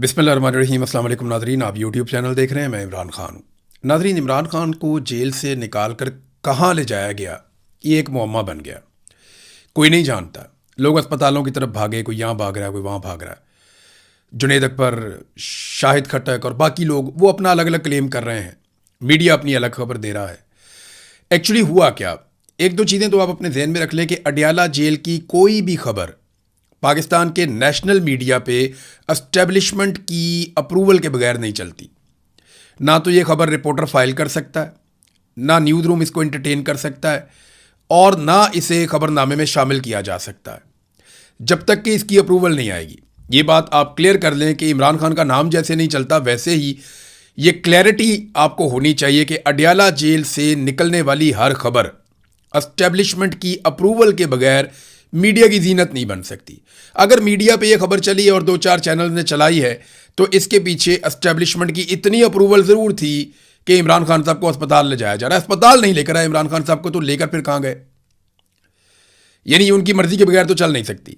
बिस्मिल्लाहिर्रहमानिर्रहीम। अस्सलाम वालेकुम नाज़रीन, आप यूट्यूब चैनल देख रहे हैं। मैं इमरान ख़ान हूँ। नाज़रीन, इमरान ख़ान को जेल से निकाल कर कहाँ ले जाया गया, ये एक मुअम्मा बन गया। कोई नहीं जानता। लोग अस्पतालों की तरफ भागे, कोई यहाँ भाग रहा है, कोई वहाँ भाग रहा है। जुनैद अकबर, शाहिद खट्टक और बाकी लोग वो अपना अलग अलग क्लेम कर रहे हैं। मीडिया अपनी अलग खबर दे रहा है। एक्चुअली हुआ क्या, एक दो चीज़ें तो आप अपने जहन में रख लें कि अडियाला जेल की कोई भी खबर पाकिस्तान के नेशनल मीडिया पे एस्टेब्लिशमेंट की अप्रूवल के बगैर नहीं चलती। ना तो ये खबर रिपोर्टर फाइल कर सकता है, ना न्यूज़ रूम इसको एंटरटेन कर सकता है, और ना इसे खबरनामे में शामिल किया जा सकता है जब तक कि इसकी अप्रूवल नहीं आएगी। ये बात आप क्लियर कर लें कि इमरान खान का नाम जैसे नहीं चलता, वैसे ही ये क्लैरिटी आपको होनी चाहिए कि अडियाला जेल से निकलने वाली हर खबर एस्टेब्लिशमेंट की अप्रूवल के बगैर मीडिया की जीनत नहीं बन सकती। अगर मीडिया पे ये खबर चली है और दो चार चैनल ने चलाई है तो इसके पीछे एस्टेब्लिशमेंट की इतनी अप्रूवल ज़रूर थी कि इमरान खान साहब को अस्पताल ले जाया जा रहा है। अस्पताल नहीं लेकर आए इमरान खान साहब को, तो लेकर फिर कहाँ गए? यानी उनकी मर्जी के बगैर तो चल नहीं सकती।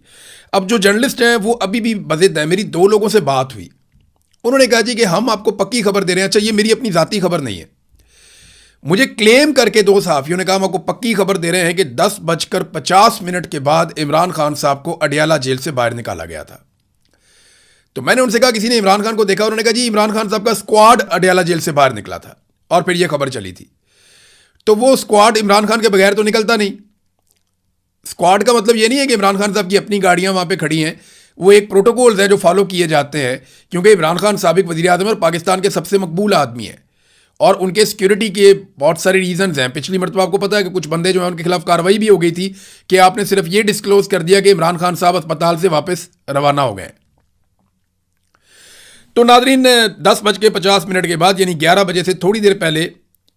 अब जो जर्नलिस्ट हैं वो अभी भी बज़िद है। मेरी दो लोगों से बात हुई, उन्होंने कहा जी कि हम आपको पक्की खबर दे रहे हैं। अच्छा, ये मेरी अपनी ज़ाती खबर नहीं है। मुझे क्लेम करके दो सहाफ़ियों ने कहा हम आपको पक्की खबर दे रहे हैं कि 10:50 के बाद इमरान खान साहब को अडियाला जेल से बाहर निकाला गया था। तो मैंने उनसे कहा किसी ने इमरान खान को देखा? उन्होंने कहा जी इमरान खान साहब का स्क्वाड अडियाला जेल से बाहर निकला था और फिर यह खबर चली थी। तो वो स्क्वाड इमरान खान के बगैर तो निकलता नहीं। स्क्वाड का मतलब ये नहीं है कि इमरान खान साहब की अपनी गाड़ियां वहां पे खड़ी हैं। वो एक प्रोटोकॉल्स है जो फॉलो किए जाते हैं, क्योंकि इमरान खान साबिक वज़ीर आज़म और पाकिस्तान के सबसे मकबूल आदमी हैं और उनके सिक्योरिटी के बहुत सारे रीजंस हैं। पिछली मरतबा आपको पता है कि कुछ बंदे जो हैं उनके खिलाफ कार्रवाई भी हो गई थी कि आपने सिर्फ ये डिस्क्लोज कर दिया कि इमरान खान साहब अस्पताल से वापस रवाना हो गए। तो नाजरीन, 10:50 के बाद यानी 11 बजे से थोड़ी देर पहले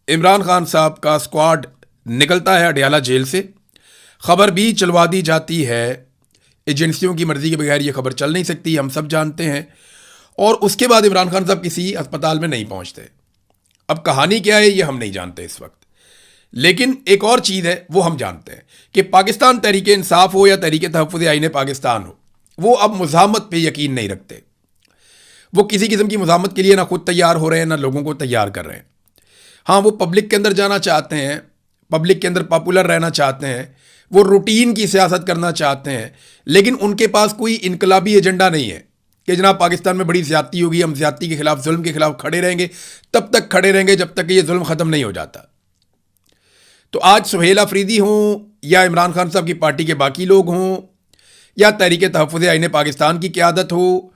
इमरान खान साहब का स्क्वाड निकलता है अडियाला जेल से। खबर भी चलवा दी जाती है। एजेंसियों की मर्जी के बगैर ये खबर चल नहीं सकती, हम सब जानते हैं। और उसके बाद इमरान खान साहब किसी अस्पताल में नहीं पहुंचते। अब कहानी क्या है ये हम नहीं जानते इस वक्त, लेकिन एक और चीज़ है वो हम जानते हैं कि पाकिस्तान तहरीक इंसाफ हो या तहरीक तहफ़्फ़ुज़ आईन पाकिस्तान हो, वो अब मुज़ाहमत पे यकीन नहीं रखते। वो किसी किस्म की मुज़ाहमत के लिए ना खुद तैयार हो रहे हैं ना लोगों को तैयार कर रहे हैं। हाँ, वो पब्लिक के अंदर जाना चाहते हैं, पब्लिक के अंदर पॉपुलर रहना चाहते हैं, वो रूटीन की सियासत करना चाहते हैं, लेकिन उनके पास कोई इनकलाबी एजेंडा नहीं है कि जनाब पाकिस्तान में बड़ी ज़्यादती होगी, हम ज़्यादती के खिलाफ, जुल्म के खिलाफ खड़े रहेंगे। तब तक खड़े रहेंगे जब तक कि ये जुल्म ख़त्म नहीं हो जाता। तो आज सुहेल अफरीदी हों या इमरान खान साहब की पार्टी के बाकी लोग हों या तहरीक तहफ़्फ़ुज़ आईन पाकिस्तान की क़यादत हो,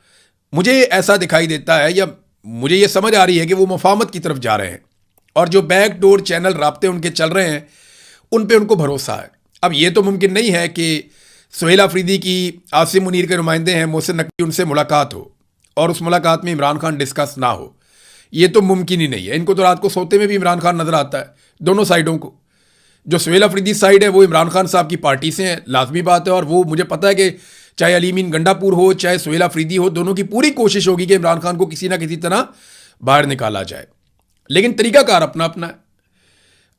मुझे ऐसा दिखाई देता है या मुझे ये समझ आ रही है कि वो मुफाहमत की तरफ जा रहे हैं और जो बैक डोर चैनल राब्ते उनके चल रहे हैं उन पर उनको भरोसा है। अब ये तो मुमकिन नहीं है कि सुहेल अफरीदी की आसिम मुनीर के नुमाइंदे हैं मोहसिन नकवी, उनसे मुलाकात हो और उस मुलाकात में इमरान खान डिस्कस ना हो। ये तो मुमकिन ही नहीं है। इनको तो रात को सोते में भी इमरान खान नज़र आता है, दोनों साइडों को। जो सुहेल अफरीदी साइड है वो इमरान खान साहब की पार्टी से है, लाजमी बात है। और वो मुझे पता है कि चाहे अलीमीन गंडापुर हो चाहे सुहेल अफरीदी हो, दोनों की पूरी कोशिश होगी कि इमरान खान को किसी ना किसी तरह बाहर निकाला जाए, लेकिन तरीकाकार अपना अपना है।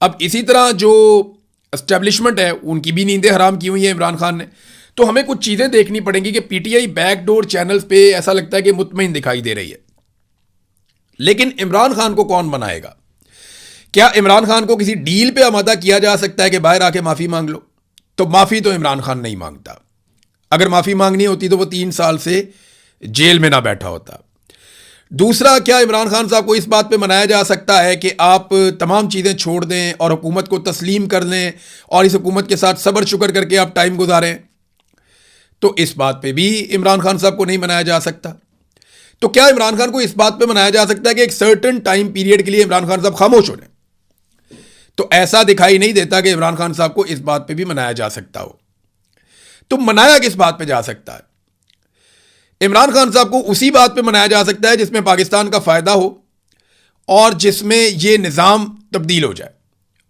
अब इसी तरह जो एस्टेब्लिशमेंट है उनकी भी नींदें हराम की हुई हैं इमरान खान ने। तो हमें कुछ चीज़ें देखनी पड़ेंगी कि पीटीआई बैकडोर चैनल्स पे ऐसा लगता है कि मुतमईन दिखाई दे रही है, लेकिन इमरान खान को कौन बनाएगा? क्या इमरान खान को किसी डील पे आमादा किया जा सकता है कि बाहर आके माफ़ी मांग लो? तो माफ़ी तो इमरान खान नहीं मांगता। अगर माफ़ी मांगनी होती तो वो 3 साल से जेल में ना बैठा होता। दूसरा, क्या इमरान खान साहब को इस बात पे मनाया जा सकता है कि आप तमाम चीज़ें छोड़ दें और हुकूमत को तस्लीम कर लें और इस हुकूमत के साथ सब्र शुक्र करके आप टाइम गुजारें? तो इस बात पे भी इमरान खान साहब को नहीं मनाया जा सकता। तो क्या इमरान खान को इस बात पे मनाया जा सकता है कि एक सर्टेन टाइम पीरियड के लिए इमरान खान साहब खामोश हो जाएं? तो ऐसा दिखाई नहीं देता कि इमरान खान साहब को इस बात पे भी मनाया जा सकता हो। तो मनाया किस बात पे जा सकता है? इमरान खान साहब को उसी बात पे मनाया जा सकता है जिसमें पाकिस्तान का फ़ायदा हो और जिसमें यह निज़ाम तब्दील हो जाए,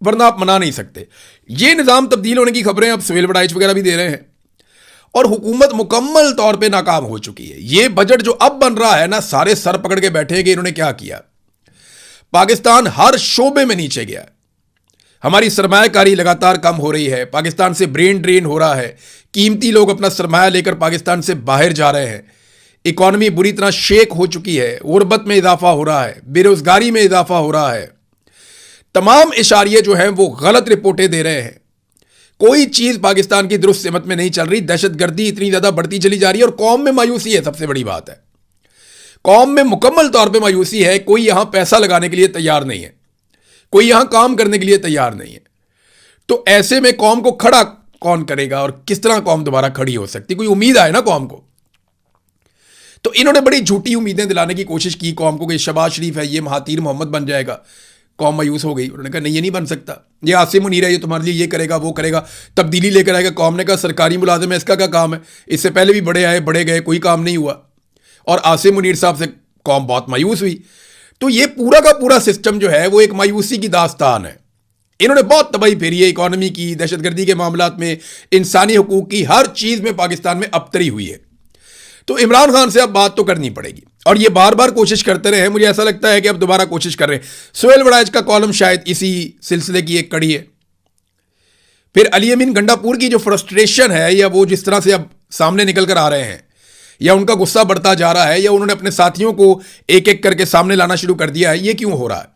वरना आप मना नहीं सकते। ये निज़ाम तब्दील होने की खबरें अब सुहेल बड़ाइच वगैरह भी दे रहे हैं और हुकूमत मुकम्मल तौर पे नाकाम हो चुकी है। ये बजट जो अब बन रहा है ना, सारे सर पकड़ के बैठे कि इन्होंने क्या किया। पाकिस्तान हर शोबे में नीचे गया। हमारी सरमायाकारी लगातार कम हो रही है, पाकिस्तान से ब्रेन ड्रेन हो रहा है, कीमती लोग अपना सरमाया लेकर पाकिस्तान से बाहर जा रहे हैं। इकॉनमी बुरी तरह शेक हो चुकी है, गुर्बत में इजाफा हो रहा है, बेरोजगारी में इजाफा हो रहा है, तमाम इशारे जो हैं वो गलत रिपोर्टें दे रहे हैं। कोई चीज पाकिस्तान की दुरुस्त सिमत में नहीं चल रही, दहशतगर्दी इतनी ज्यादा बढ़ती चली जा रही है और कौम में मायूसी है। सबसे बड़ी बात है कौम में मुकम्मल तौर पे मायूसी है। कोई यहां पैसा लगाने के लिए तैयार नहीं है, कोई यहां काम करने के लिए तैयार नहीं है। तो ऐसे में कौम को खड़ा कौन करेगा और किस तरह कौम दोबारा खड़ी हो सकती? कोई उम्मीद आए ना कौम को। तो इन्होंने बड़ी झूठी उम्मीदें दिलाने की कोशिश की कौम को कि शहबाज शरीफ है, ये महातीर मोहम्मद बन जाएगा। कौम मायूस हो गई। उन्होंने कहा नहीं, ये नहीं बन सकता, ये आसिम मुनीर है, ये तुम्हारे लिए ये करेगा वो करेगा, तब्दीली लेकर आएगा। कौम ने कहा सरकारी मुलाजिम है, इसका क्या काम है? इससे पहले भी बड़े आए बड़े गए, कोई काम नहीं हुआ। और आसिम मुनीर साहब से कौम बहुत मायूस हुई। तो ये पूरा का पूरा सिस्टम जो है वो एक मायूसी की दास्तान है। इन्होंने बहुत तबाही फेरी है इकॉनमी की, दहशतगर्दी के मामलात में, इंसानी हुकूक की, हर चीज में पाकिस्तान में अबतरी हुई है। तो इमरान खान से अब बात तो करनी पड़ेगी और ये बार बार कोशिश करते रहे। मुझे ऐसा लगता है कि अब दोबारा कोशिश कर रहे हैं। सोहेल वड़ाइच का कॉलम शायद इसी सिलसिले की एक कड़ी है। फिर अली अमीन गंडापुर की जो फ्रस्ट्रेशन है या वो जिस तरह से अब सामने निकल कर आ रहे हैं या उनका गुस्सा बढ़ता जा रहा है या उन्होंने अपने साथियों को एक एक करके सामने लाना शुरू कर दिया है, ये क्यों हो रहा है?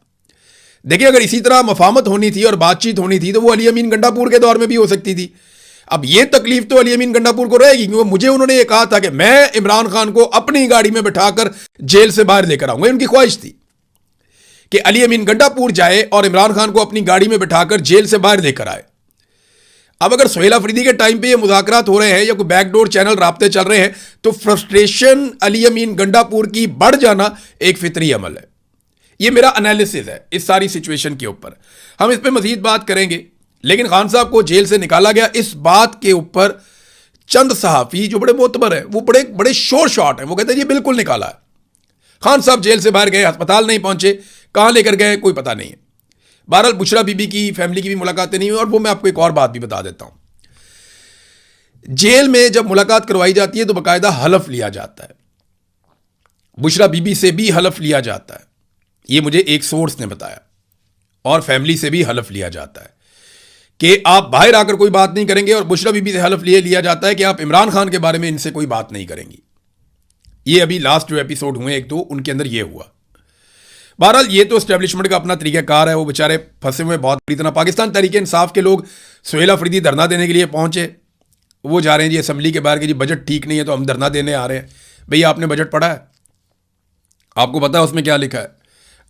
देखिए, अगर इसी तरह मफामत होनी थी और बातचीत होनी थी तो वो अली अमीन गंडापुर के दौर में भी हो सकती थी। अब ये तकलीफ तो अली अमीन गंडापुर को रहेगी क्योंकि मुझे उन्होंने ये कहा था कि मैं इमरान खान को अपनी गाड़ी में बिठाकर जेल से बाहर लेकर आऊंगा। उनकी ख्वाहिश थी कि अली अमीन गंडापुर जाए और इमरान खान को अपनी गाड़ी में बिठाकर जेल से बाहर लेकर आए। अब अगर सोहेल अफरीदी के टाइम पे ये मुज़ाकरात हो रहे हैं या कोई बैकडोर चैनल राब्ते चल रहे हैं तो फ्रस्ट्रेशन अली अमीन गंडापुर की बढ़ जाना एक फितरी अमल है। ये मेरा एनालिसिस है इस सारी सिचुएशन के ऊपर। हम इस पर मजीद बात करेंगे। लेकिन खान साहब को जेल से निकाला गया, इस बात के ऊपर चंद सहाफ़ी जो बड़े मोतबर हैं वो बड़े बड़े शोर शॉट हैं, वो कहते हैं ये बिल्कुल निकाला है। खान साहब जेल से बाहर गए, अस्पताल नहीं पहुंचे, कहां लेकर गए कोई पता नहीं है। बहरहाल बुशरा बीबी की फैमिली की भी मुलाकातें नहीं हुई और वो मैं आपको एक और बात भी बता देता हूं। जेल में जब मुलाकात करवाई जाती है तो बाकायदा हलफ लिया जाता है। बुशरा बीबी से भी हलफ लिया जाता है, ये मुझे एक सोर्स ने बताया, और फैमिली से भी हलफ लिया जाता है कि आप बाहर आकर कोई बात नहीं करेंगे। और बुशरा बीबी से हलफ लिया जाता है कि आप इमरान खान के बारे में इनसे कोई बात नहीं करेंगी। ये अभी लास्ट जो एपिसोड हुए एक दो उनके अंदर ये हुआ। बहरहाल ये तो एस्टेब्लिशमेंट का अपना तरीक़ाकार है, वो बेचारे फंसे हुए बहुत बुरी तरह। पाकिस्तान तहरीक इंसाफ के लोग सोहेल अफरीदी धरना देने के लिए पहुंचे, वो जा रहे हैं जी असम्बली के बाहर कि जी बजट ठीक नहीं है तो हम धरना देने आ रहे हैं। भैया आपने बजट पढ़ा है? आपको पता है उसमें क्या लिखा है?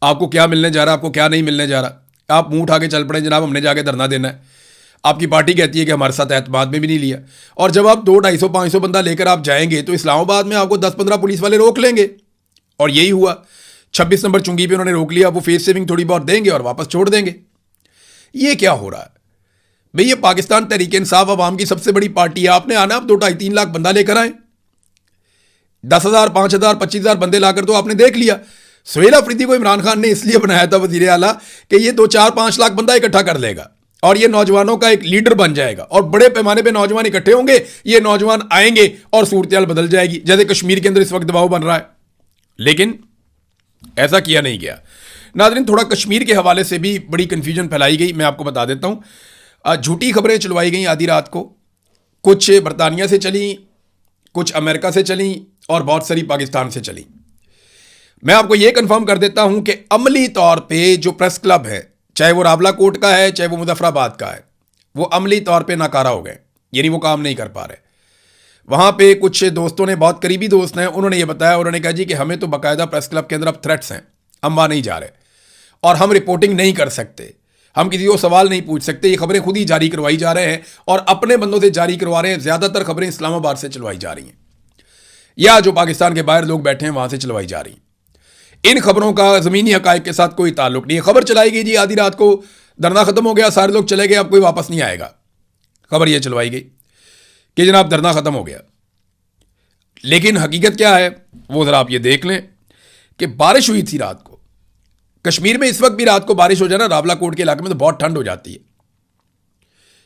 आपको क्या मिलने जा रहा है, आपको क्या नहीं मिलने जा रहा? आप मुंह उठा के चल पड़े जनाब हमने जाके धरना देना है। आपकी पार्टी कहती है कि हमारे साथ एतमाद में भी नहीं लिया। और जब आप 200, 250, 500 बंदा लेकर आप जाएंगे तो इस्लामाबाद में आपको 10-15 पुलिस वाले रोक लेंगे। और यही हुआ। 26 नंबर चुंगी पे उन्होंने रोक लिया। वो फेस सेविंग थोड़ी बहुत देंगे और वापस छोड़ देंगे। ये क्या हो रहा है भाई? ये पाकिस्तान तहरीक इंसाफ अवाम की सबसे बड़ी पार्टी है। आपने आना, आप 2-2.5-3 लाख बंदा लेकर आए। 10,000, 5,000, 25,000 बंदे लाकर तो आपने देख लिया। सोहेल अफरीदी को इमरान खान ने इसलिए बनाया था वजीर आला कि ये 2-4-5 लाख बंदा इकट्ठा कर लेगा और ये नौजवानों का एक लीडर बन जाएगा और बड़े पैमाने पे नौजवान इकट्ठे होंगे, ये नौजवान आएंगे और सूरत-ए-हाल बदल जाएगी, जैसे कश्मीर के अंदर इस वक्त दबाव बन रहा है। लेकिन ऐसा किया नहीं गया। नाज़रीन, थोड़ा कश्मीर के हवाले से भी बड़ी कन्फ्यूजन फैलाई गई, मैं आपको बता देता हूं। झूठी खबरें चलवाई गई आधी रात को, कुछ बरतानिया से चली, कुछ अमेरिका से चली और बहुत सारी पाकिस्तान से चली। मैं आपको यह कंफर्म कर देता हूं कि अमली तौर पे जो प्रेस क्लब है, चाहे वो रावला कोट का है चाहे वो मुजफ्फराबाद का है, वो अमली तौर पे नाकारा हो गए, यानी वो काम नहीं कर पा रहे। वहां पे कुछ दोस्तों ने, बहुत करीबी दोस्त हैं, उन्होंने ये बताया, उन्होंने कहा जी कि हमें तो बाकायदा प्रेस क्लब के अंदर अब थ्रेट्स हैं, हम वहां नहीं जा रहे और हम रिपोर्टिंग नहीं कर सकते, हम किसी को सवाल नहीं पूछ सकते। ये खबरें खुद ही जारी करवाई जा रहे हैं और अपने बंदों से जारी करवा रहे हैं। ज्यादातर खबरें इस्लामाबाद से चलवाई जा रही हैं या जो पाकिस्तान के बाहर लोग बैठे हैं वहां से चलवाई जा रही हैं। इन खबरों का ज़मीनी हक़ाइक़ के साथ कोई ताल्लुक नहीं है। खबर चलाई गई जी आधी रात को, धरना ख़त्म हो गया, सारे लोग चले गए, अब कोई वापस नहीं आएगा। खबर यह चलवाई गई कि जनाब धरना ख़त्म हो गया। लेकिन हकीकत क्या है वो ज़रा आप ये देख लें कि बारिश हुई थी रात को। कश्मीर में इस वक्त भी रात को बारिश हो जाए ना, रावला कोट के इलाके में, तो बहुत ठंड हो जाती है।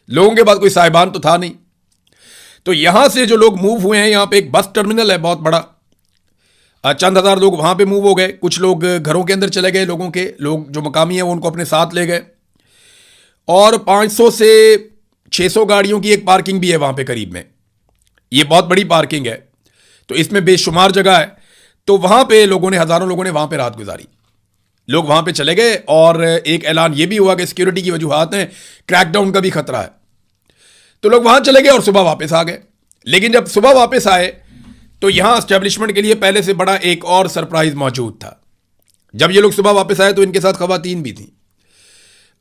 लोगों के पास कोई साहिबान तो था नहीं। तो यहां से जो लोग मूव हुए हैं, यहां पे एक बस टर्मिनल है बहुत बड़ा, चंद हज़ार लोग वहां पे मूव हो गए। कुछ लोग घरों के अंदर चले गए, लोग जो मकामी हैं वो उनको अपने साथ ले गए। और 500 से 600 गाड़ियों की एक पार्किंग भी है वहां पे करीब में। ये बहुत बड़ी पार्किंग है। तो इसमें बेशुमार जगह है। तो वहां पे हज़ारों लोगों ने वहां पे रात गुजारी। लोग वहां पे चले गए और एक ऐलान ये भी हुआ कि सिक्योरिटी की वजूहात हैं, क्रैकडाउन का भी खतरा है। तो लोग वहां चले गए और सुबह वापस आ गए। लेकिन जब सुबह वापस आए तो यहां एस्टेब्लिशमेंट के लिए पहले से बड़ा एक और सरप्राइज मौजूद था। जब ये लोग सुबह वापस आए तो इनके साथ खवातीन भी थी।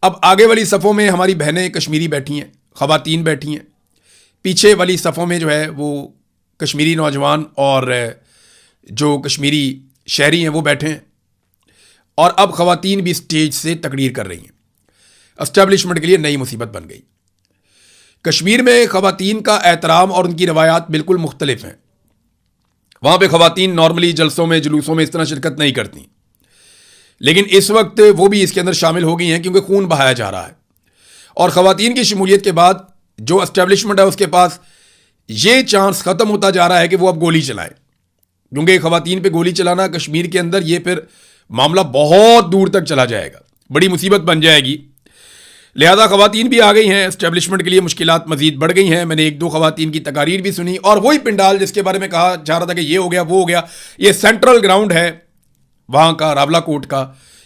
अब आगे वाली सफ़ों में हमारी बहनें कश्मीरी बैठी हैं, खवातीन बैठी हैं। पीछे वाली सफ़ों में जो है वो कश्मीरी नौजवान और जो कश्मीरी शहरी हैं वो बैठे हैं। और अब खवातीन भी स्टेज से तकरीर कर रही हैं। एस्टेब्लिशमेंट के लिए नई मुसीबत बन गई। कश्मीर में खवातीन का एहतराम और उनकी रवायात बिल्कुल मुख्तलिफ हैं। वहां पे खवातीन नॉर्मली जलसों में, जुलूसों में इस तरह शिरकत नहीं करती, लेकिन इस वक्त वो भी इसके अंदर शामिल हो गई हैं क्योंकि खून बहाया जा रहा है। और खवातीन की शमूलियत के बाद जो एस्टेब्लिशमेंट है उसके पास ये चांस ख़त्म होता जा रहा है कि वो अब गोली चलाए, क्योंकि खवातीन पे गोली चलाना कश्मीर के अंदर ये फिर मामला बहुत दूर तक चला जाएगा, बड़ी मुसीबत बन जाएगी। लिहाजा खवातीन भी आ गई हैं। एस्टेब्लिशमेंट के लिए मुश्किलात मजीद बढ़ गई हैं। मैंने एक दो खवातीन की तकारीर भी सुनी और वही पिंडाल जिसके बारे में कहा जा रहा था कि ये हो गया वो हो गया, ये सेंट्रल ग्राउंड है वहाँ का, रावला कोट का,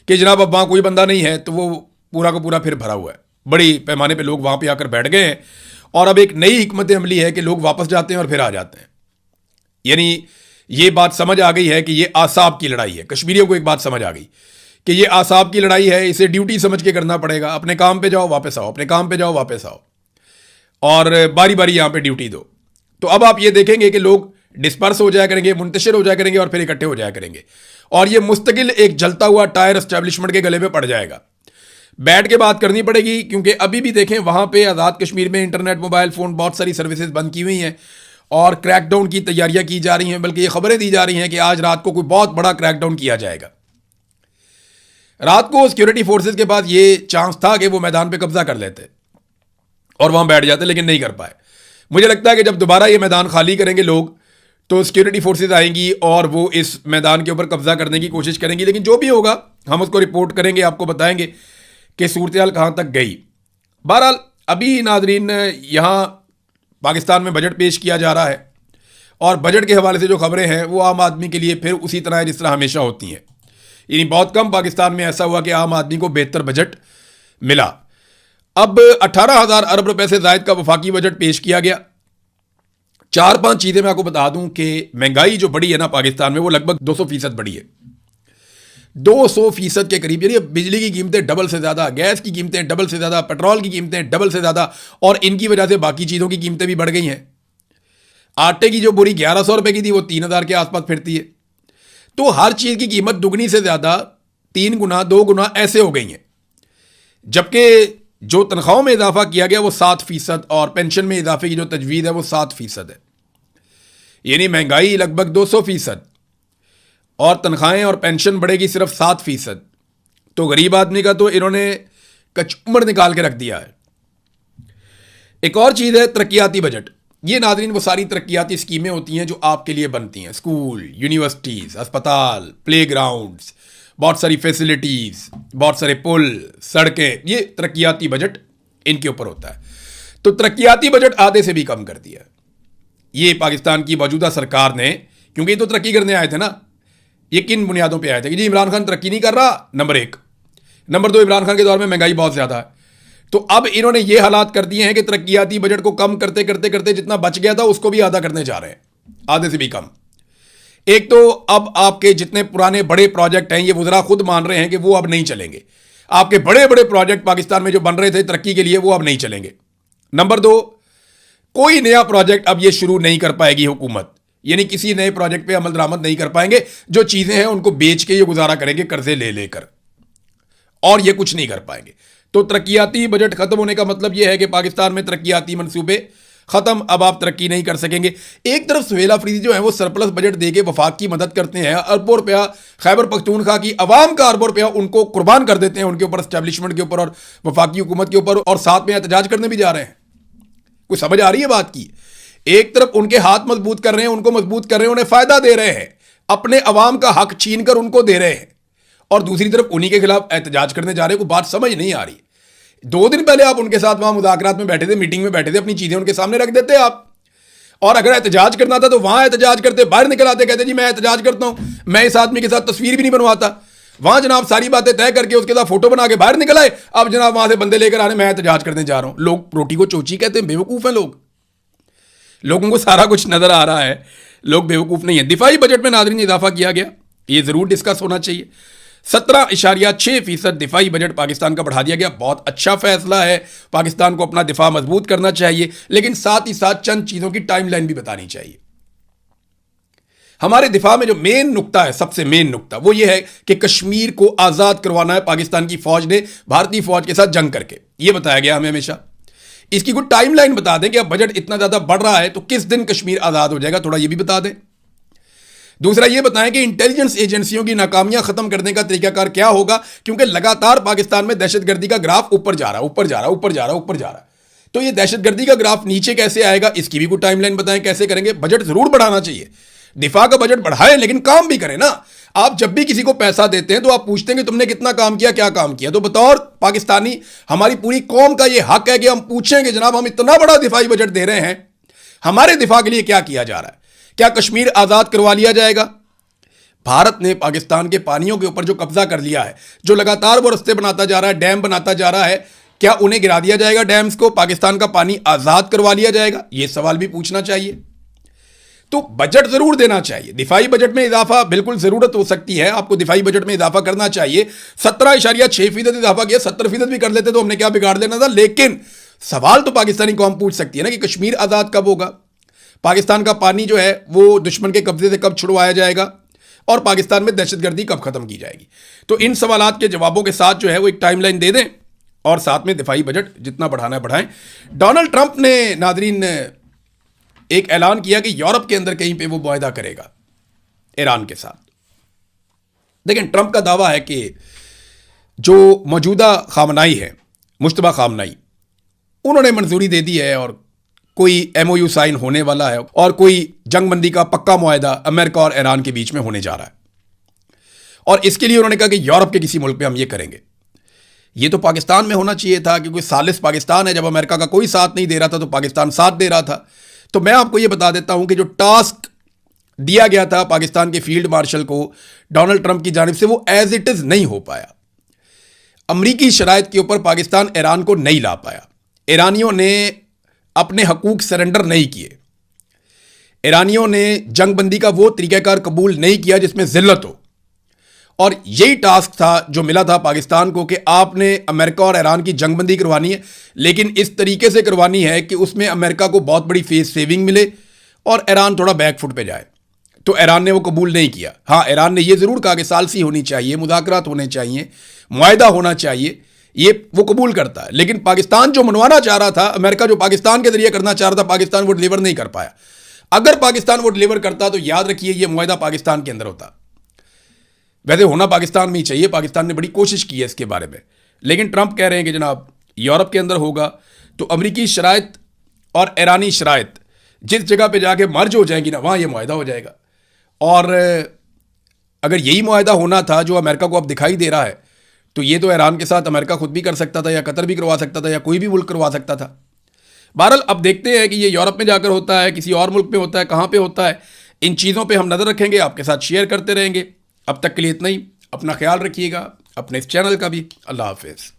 कि जनाब अब वहाँ कोई बंदा नहीं है, तो वो पूरा का पूरा फिर भरा हुआ है। बड़ी पैमाने पर लोग वहाँ पर आकर बैठ गए हैं और अब एक नई हिकमत अमली है कि लोग वापस जाते हैं और फिर आ जाते हैं। यानी ये बात समझ आ गई है कि ये आसाब की लड़ाई है। कश्मीरियों को एक बात समझ आ गई कि ये आसाब की लड़ाई है, इसे ड्यूटी समझ के करना पड़ेगा। अपने काम पे जाओ वापस आओ, अपने काम पे जाओ वापस आओ, और बारी बारी यहां पे ड्यूटी दो। तो अब आप ये देखेंगे कि लोग डिस्पर्स हो जाया करेंगे, मुंतशिर हो जाया करेंगे और फिर इकट्ठे हो जाया करेंगे, और ये मुस्तकिल एक जलता हुआ टायर एस्टेब्लिशमेंट के गले में पड़ जाएगा। बैठ के बात करनी पड़ेगी, क्योंकि अभी भी देखें वहां पर आज़ाद कश्मीर में इंटरनेट, मोबाइल फ़ोन, बहुत सारी सर्विसेज बंद की हुई हैं और क्रैकडाउन की तैयारियां की जा रही हैं। बल्कि ये खबरें दी जा रही हैं कि आज रात को कोई बहुत बड़ा क्रैकडाउन किया जाएगा। रात को सिक्योरिटी फोर्सेस के पास ये चांस था कि वो मैदान पे कब्जा कर लेते और वहां बैठ जाते, लेकिन नहीं कर पाए। मुझे लगता है कि जब दोबारा ये मैदान खाली करेंगे लोग, तो सिक्योरिटी फोर्सेस आएंगी और वो इस मैदान के ऊपर कब्जा करने की कोशिश करेंगी। लेकिन जो भी होगा हम उसको रिपोर्ट करेंगे, आपको बताएंगे कि सूरत हाल कहां तक गई। बहरहाल अभी नाजरीन यहां पाकिस्तान में बजट पेश किया जा रहा है और बजट के हवाले से जो खबरें हैं वो आम आदमी के लिए फिर उसी तरह है जिस तरह हमेशा होती हैं। यानी बहुत कम पाकिस्तान में ऐसा हुआ कि आम आदमी को बेहतर बजट मिला। अब 18,000 अरब रुपए से ज़ायद का वफाकी बजट पेश किया गया। 4-5 चीज़ें मैं आपको बता दूं कि महंगाई जो बढ़ी है ना पाकिस्तान में, वो लगभग 200% बढ़ी है। 200% के करीब। यानी बिजली की कीमतें डबल से ज़्यादा, गैस की कीमतें डबल से ज़्यादा, पेट्रोल की कीमतें डबल से ज़्यादा, और इनकी वजह से बाकी चीज़ों की कीमतें भी बढ़ गई हैं। आटे की जो बोरी 1100 रुपए की थी वो 3,000 के आसपास फिरती है। तो हर चीज़ की कीमत दुगनी से ज़्यादा, 3 गुना 2 गुना ऐसे हो गई हैं। जबकि जो तनख्वाहों में इजाफा किया गया वो 7% और पेंशन में इजाफे की जो तजवीज़ है वो 7% है। यानी महंगाई लगभग 200% और तनख्वाहें और पेंशन बढ़ेगी सिर्फ 7%। तो गरीब आदमी का तो इन्होंने कचूमर निकाल के रख दिया है। एक और चीज़ है तरक्याती बजट। ये नाज़रीन वो सारी तरक्याती स्कीमें होती हैं जो आपके लिए बनती हैं। स्कूल, यूनिवर्सिटीज़, अस्पताल, प्ले ग्राउंड्स, बहुत सारी फैसिलिटीज़, बहुत सारे पुल, सड़कें, ये तरक्याती बजट इनके ऊपर होता है। तो तरक्याती बजट आधे से भी कम कर दिया। ये पाकिस्तान की मौजूदा सरकार ने, क्योंकि ये तो तरक्की करने आए थे ना, ये किन बुनियादों पे आए थे कि जी इमरान खान तरक्की नहीं कर रहा, नंबर 1। नंबर 2, इमरान खान के दौर में महंगाई बहुत ज़्यादा है। तो अब इन्होंने ये हालात कर दिए हैं कि तरक्याती बजट को कम करते करते करते जितना बच गया था उसको भी आधा करने जा रहे हैं, आधे से भी कम। एक तो अब आपके जितने पुराने बड़े प्रोजेक्ट हैं, ये वज़रा खुद मान रहे हैं कि वो अब नहीं चलेंगे। आपके बड़े बड़े प्रोजेक्ट पाकिस्तान में जो बन रहे थे तरक्की के लिए, वो अब नहीं चलेंगे। नंबर 2, कोई नया प्रोजेक्ट अब ये शुरू नहीं कर पाएगी हुकूमत। यानी किसी नए प्रोजेक्ट पे अमल दरामद नहीं कर पाएंगे। जो चीज़ें हैं उनको बेच के ये गुजारा करेंगे कर्जे ले लेकर, और ये कुछ नहीं कर पाएंगे। तो तरक्याती बजट खत्म होने का मतलब यह है कि पाकिस्तान में तरक्याती मंसूबे खत्म, अब आप तरक्की नहीं कर सकेंगे। एक तरफ सुहेल अफरीदी जो है वो सरप्लस बजट देके वफाक की मदद करते हैं, अरबों रुपया खैबर पख्तूनख्वा की अवाम का अरबों रुपया उनको कुर्बान कर देते हैं, उनके ऊपर, एस्टेब्लिशमेंट के ऊपर और वफाकी हुकूमत के ऊपर, और साथ में एहतजाज करने भी जा रहे हैं। कुछ समझ आ रही है बात की? एक तरफ उनके हाथ मजबूत कर रहे हैं, उनको मजबूत कर रहे हैं, उन्हें फायदा दे रहे हैं, अपने अवाम का हक छीन कर उनको दे रहे हैं, और दूसरी तरफ उन्हीं के खिलाफ एहतजाज करने जा रहे हैं। कोई बात समझ नहीं आ रही। 2 दिन पहले आप उनके साथ वहां मुज़ाकरात में बैठे थे, मीटिंग में बैठे थे, अपनी चीजें उनके सामने रख देते आप। और अगर एहतजाज करना था तो वहां एहतजाज करते, बाहर निकल आते, कहते जी मैं एहतजाज करता हूं, मैं इस आदमी के साथ तस्वीर भी नहीं बनवाता। वहां जनाब सारी बातें तय करके उसके साथ फोटो बना के बाहर निकल आए, अब जनाब वहां से बंदे लेकर आ रहे, मैं एहतजाज करने जा रहा हूं। लोग रोटी को चोची कहते हैं, बेवकूफ हैं लोग, लोगों को सारा कुछ नजर आ रहा है, लोग बेवकूफ नहीं है। दिफाई बजट में नाज़रीन इजाफा किया गया, ये जरूर डिस्कस होना चाहिए। 17.6% दिफाई बजट पाकिस्तान का बढ़ा दिया गया, बहुत अच्छा फैसला है। पाकिस्तान को अपना दिफा मजबूत करना चाहिए, लेकिन साथ ही साथ चंद चीजों की टाइमलाइन भी बतानी चाहिए। हमारे दिफा में जो मेन नुक्ता है, सबसे मेन नुक्ता वो ये है कि कश्मीर को आजाद करवाना है पाकिस्तान की फौज ने भारतीय फौज के साथ जंग करके, ये बताया गया हमें हमेशा। इसकी कोई टाइमलाइन बता दें कि अब बजट इतना ज्यादा बढ़ रहा है तो किस दिन कश्मीर आजाद हो जाएगा, थोड़ा ये भी बता दें। दूसरा ये बताएं कि इंटेलिजेंस एजेंसियों की नाकामियां खत्म करने का तरीकाकार क्या होगा, क्योंकि लगातार पाकिस्तान में दहशतगर्दी का ग्राफ ऊपर जा रहा है, ऊपर जा रहा है, ऊपर जा रहा है, ऊपर जा रहा है। तो ये दहशतगर्दी का ग्राफ नीचे कैसे आएगा, इसकी भी कोई टाइमलाइन बताएं, कैसे करेंगे। बजट जरूर बढ़ाना चाहिए, दिफा का बजट बढ़ाएं, लेकिन काम भी करें ना। आप जब भी किसी को पैसा देते हैं तो आप पूछते हैं कि तुमने कितना काम किया, क्या काम किया। तो बतौर पाकिस्तानी हमारी पूरी कौम का यह हक है कि हम पूछें कि जनाब हम इतना बड़ा दिफाई बजट दे रहे हैं, हमारे दिफा के लिए क्या किया जा रहा है, क्या कश्मीर आजाद करवा लिया जाएगा। भारत ने पाकिस्तान के पानियों के ऊपर जो कब्जा कर लिया है, जो लगातार वो रस्ते बनाता जा रहा है, डैम बनाता जा रहा है, क्या उन्हें गिरा दिया जाएगा डैम्स को, पाकिस्तान का पानी आजाद करवा लिया जाएगा, ये सवाल भी पूछना चाहिए। तो बजट जरूर देना चाहिए, दिफाई बजट में इजाफा बिल्कुल जरूरत हो सकती है, आपको दिफाई बजट में इजाफा करना चाहिए। 17.6% इजाफा किया, 70% भी कर लेते तो हमने क्या बिगाड़ लेना था। लेकिन सवाल तो पाकिस्तानी कौम पूछ सकती है ना कि कश्मीर आजाद कब होगा, पाकिस्तान का पानी जो है वो दुश्मन के कब्जे से कब छुड़वाया जाएगा, और पाकिस्तान में दहशतगर्दी कब खत्म की जाएगी। तो इन सवालात के जवाबों के साथ जो है वो एक टाइमलाइन दे दें, और साथ में दिफाई बजट जितना बढ़ाना है बढ़ाएं। डोनाल्ड ट्रंप ने नाजरीन एक ऐलान किया कि यूरोप के अंदर कहीं पे वो मुआहदा करेगा ईरान के साथ। लेकिन ट्रंप का दावा है कि जो मौजूदा खामनाई है, मुश्तबा खामनाई, उन्होंने मंजूरी दे दी है और कोई MOU साइन होने वाला है और कोई जंगबंदी का पक्का मुआहदा अमेरिका और ईरान के बीच में होने जा रहा है। और इसके लिए उन्होंने कहा कि यूरोप के किसी मुल्क पे हम ये करेंगे। ये तो पाकिस्तान में होना चाहिए था, क्योंकि सालिस पाकिस्तान है, जब अमेरिका का कोई साथ नहीं दे रहा था तो पाकिस्तान साथ दे रहा था। तो मैं आपको ये बता देता हूं कि जो टास्क दिया गया था पाकिस्तान के फील्ड मार्शल को डोनाल्ड ट्रंप की जानिब से, वो एज इट इज नहीं हो पाया। अमरीकी शराइत के ऊपर पाकिस्तान ईरान को नहीं ला पाया, ईरानियों ने अपने हकूक सरेंडर नहीं किए, ईरानियों ने जंगबंदी का वो तरीकाकार कबूल नहीं किया जिसमें जिल्लत हो। और यही टास्क था जो मिला था पाकिस्तान को कि आपने अमेरिका और ईरान की जंगबंदी करवानी है, लेकिन इस तरीके से करवानी है कि उसमें अमेरिका को बहुत बड़ी फेस सेविंग मिले और ईरान थोड़ा बैक फुट पे जाए। तो ईरान ने वो कबूल नहीं किया। हाँ, ईरान ने ये ज़रूर कहा कि सालसी होनी चाहिए, मुज़ाकरात होने चाहिए, मुआहदा होना चाहिए, ये वो कबूल करता है। लेकिन पाकिस्तान जो मनवाना चाह रहा था, अमेरिका जो पाकिस्तान के जरिए करना चाह रहा था, पाकिस्तान वो डिलीवर नहीं कर पाया। अगर पाकिस्तान वो डिलीवर करता तो याद रखिए ये मुआहदा पाकिस्तान के अंदर होता। वैसे होना पाकिस्तान में ही चाहिए, पाकिस्तान ने बड़ी कोशिश की है इसके बारे में, लेकिन ट्रंप कह रहे हैं कि जनाब यूरोप के अंदर होगा। तो अमरीकी शराइत और ईरानी शराइत जिस जगह पे जाके मर्ज हो जाएंगी ना, वहाँ ये मुआहदा हो जाएगा। और अगर यही मुआहदा होना था जो अमेरिका को अब दिखाई दे रहा है, तो ये तो ईरान के साथ अमेरिका खुद भी कर सकता था, या कतर भी करवा सकता था, या कोई भी मुल्क करवा सकता था। बहरहाल अब देखते हैं कि ये यूरोप में जाकर होता है, किसी और मुल्क में होता है, कहाँ पे होता है। इन चीज़ों पे हम नज़र रखेंगे, आपके साथ शेयर करते रहेंगे। अब तक के लिए इतना ही, अपना ख्याल रखिएगा, अपने इस चैनल का भी। अल्लाह हाफिज़।